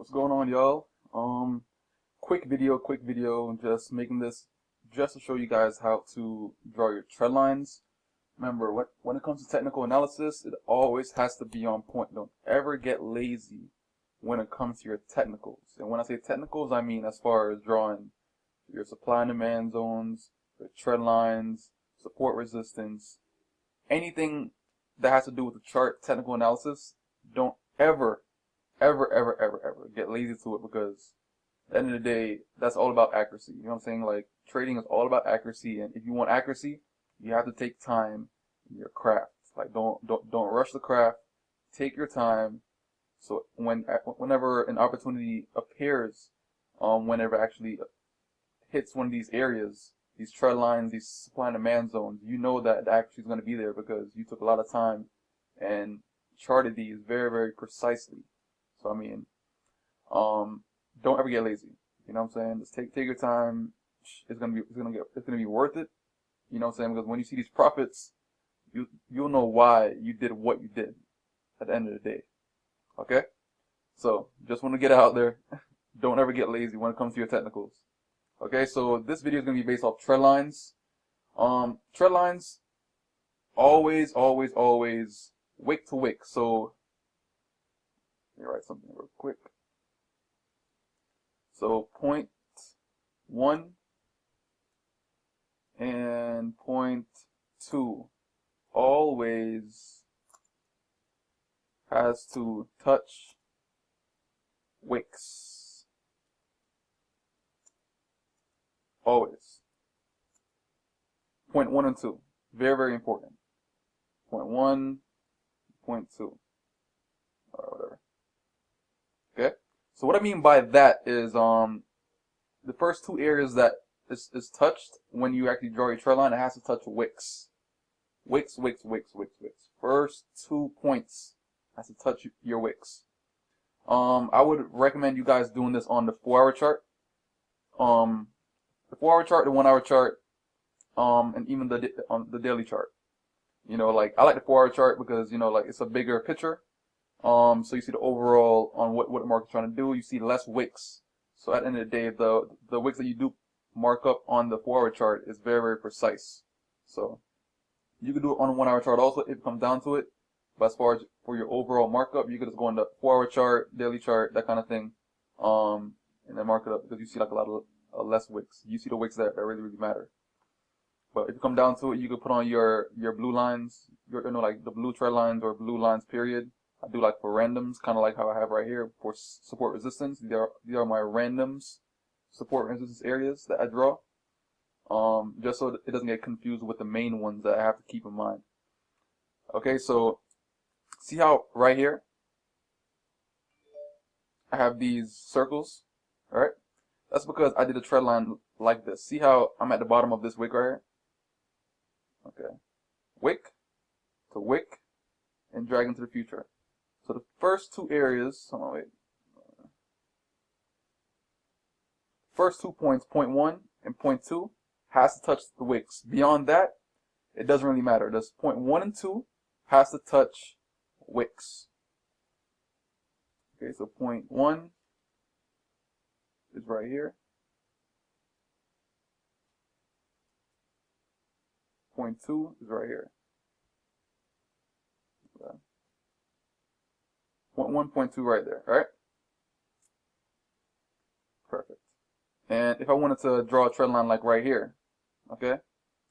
What's going on, y'all? Quick video, just making this just to show you guys how to draw your trend lines. Remember, when it comes to technical analysis, it always has to be on point. Don't ever get lazy when it comes to your technicals. And when I say technicals, I mean as far as drawing your supply and demand zones, your trend lines, support resistance, anything that has to do with the chart technical analysis. Don't ever get lazy to it, because at the end of the day, that's all about accuracy. You know what I'm saying? Like, trading is all about accuracy, and if you want accuracy, you have to take time in your craft. Like, don't rush the craft. Take your time. So whenever an opportunity appears, whenever it actually hits one of these areas, these trend lines, these supply and demand zones, you know that the accuracy is going to be there because you took a lot of time and charted these very precisely. So I mean, don't ever get lazy. You know what I'm saying? Just take your time. It's gonna be worth it. You know what I'm saying? Because when you see these profits, you'll know why you did what you did at the end of the day. Okay? So just want to get out there. Don't ever get lazy when it comes to your technicals. Okay? So this video is gonna be based off trend lines. Trend lines always wick to wick. So let me write something real quick. So point 1 and point 2 always has to touch wicks. Always. Point 1 and 2. Very important. Point 1, point 2. Or whatever. Okay? So what I mean by that is the first two areas that is touched when you actually draw your trend line, it has to touch wicks. Wicks. First 2 points has to touch your wicks. I would recommend you guys doing this on the 4-hour chart. The 4-hour chart, the 1-hour chart, and even the daily chart. You know, like, I like the 4-hour chart because, you know, like, it's a bigger picture. So you see the overall on what the market's trying to do. You see less wicks. So at the end of the day, the wicks that you do mark up on the 4-hour chart is very precise. So you could do it on a 1-hour chart also if it comes down to it. But as far as for your overall markup, you could just go on the 4-hour chart, daily chart, that kind of thing, and then mark it up because you see like a lot of less wicks. You see the wicks that really matter. But if you come down to it, you could put on your blue lines, like the blue trend lines or blue lines period. I do like for randoms, kind of like how I have right here for support resistance. These are my randoms, support resistance areas that I draw, just so it doesn't get confused with the main ones that I have to keep in mind. Okay, so see how right here I have these circles, all right? That's because I did a trend line like this. See how I'm at the bottom of this wick right here? Okay, wick to wick and drag into the future. So the first two areas, first 2 points, point 1 and point 2, has to touch the wicks. Beyond that, it doesn't really matter. This point 1 and 2 has to touch wicks. Okay, so point 1 is right here. Point 2 is right here. Okay. Point 1, point 2 right there, right? Perfect. And if I wanted to draw a trend line like right here, okay?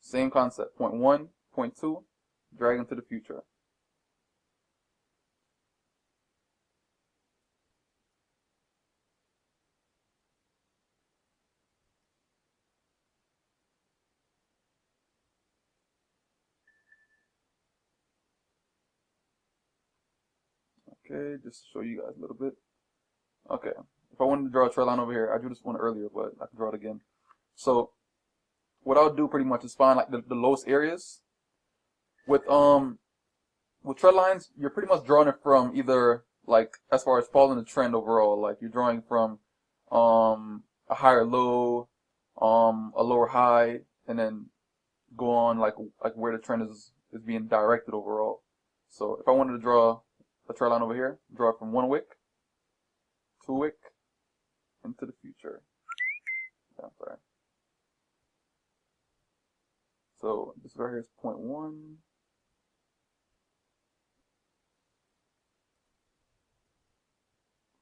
Same concept. Point 1, point 2, drag into the future. Okay, just to show you guys a little bit. Okay, if I wanted to draw a trend line over here, I drew this one earlier, but I can draw it again. So what I'll do pretty much is find like the lowest areas. With trend lines, you're pretty much drawing it from either, like, as far as following the trend overall, like you're drawing from a higher low, a lower high, and then go on like where the trend is being directed overall. So if I wanted to draw a trend line over here, draw it from 1 wick wick into the future. Yeah, I'm sorry. So this right here is 0.1.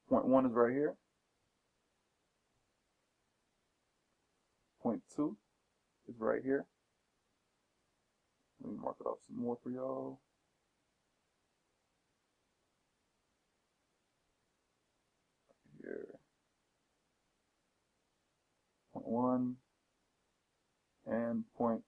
Point 1 is right here. 0.2 is right here. Let me mark it off some more for y'all. Here. 0.1 and 0.2.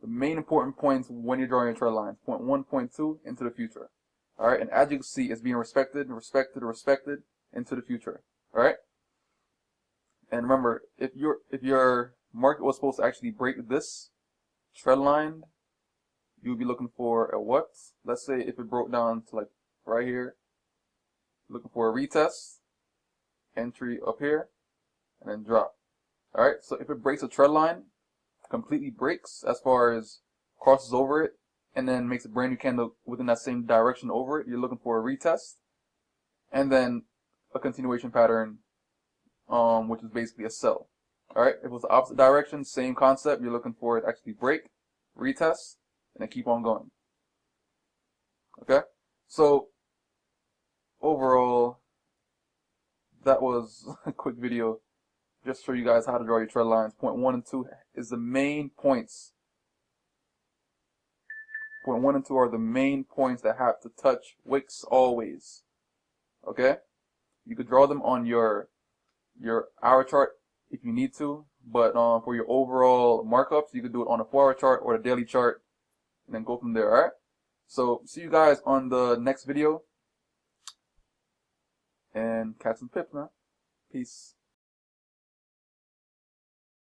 The main important points when you're drawing your trend lines. 0.1, 0.2 into the future. Alright, and as you can see, it's being respected, respected, respected into the future. Alright? And remember, if your market was supposed to actually break this trend line, you would be looking for a what? Let's say if it broke down to like right here, looking for a retest, entry up here, and then drop. Alright, so if it breaks a trend line, completely breaks as far as crosses over it, and then makes a brand new candle within that same direction over it, you're looking for a retest, and then a continuation pattern, which is basically a sell. Alright, if it was the opposite direction, same concept, you're looking for it to actually break, retest, and then keep on going. Okay, so overall, that was a quick video just to show you guys how to draw your trend lines. Point 1 and 2 is the main points. Point 1 and 2 are the main points that have to touch wicks always. Okay? You could draw them on your hour chart if you need to, but for your overall markups, you could do it on a 4-hour chart or a daily chart, and then go from there. Alright? So see you guys on the next video, and catch some pips, man. Peace.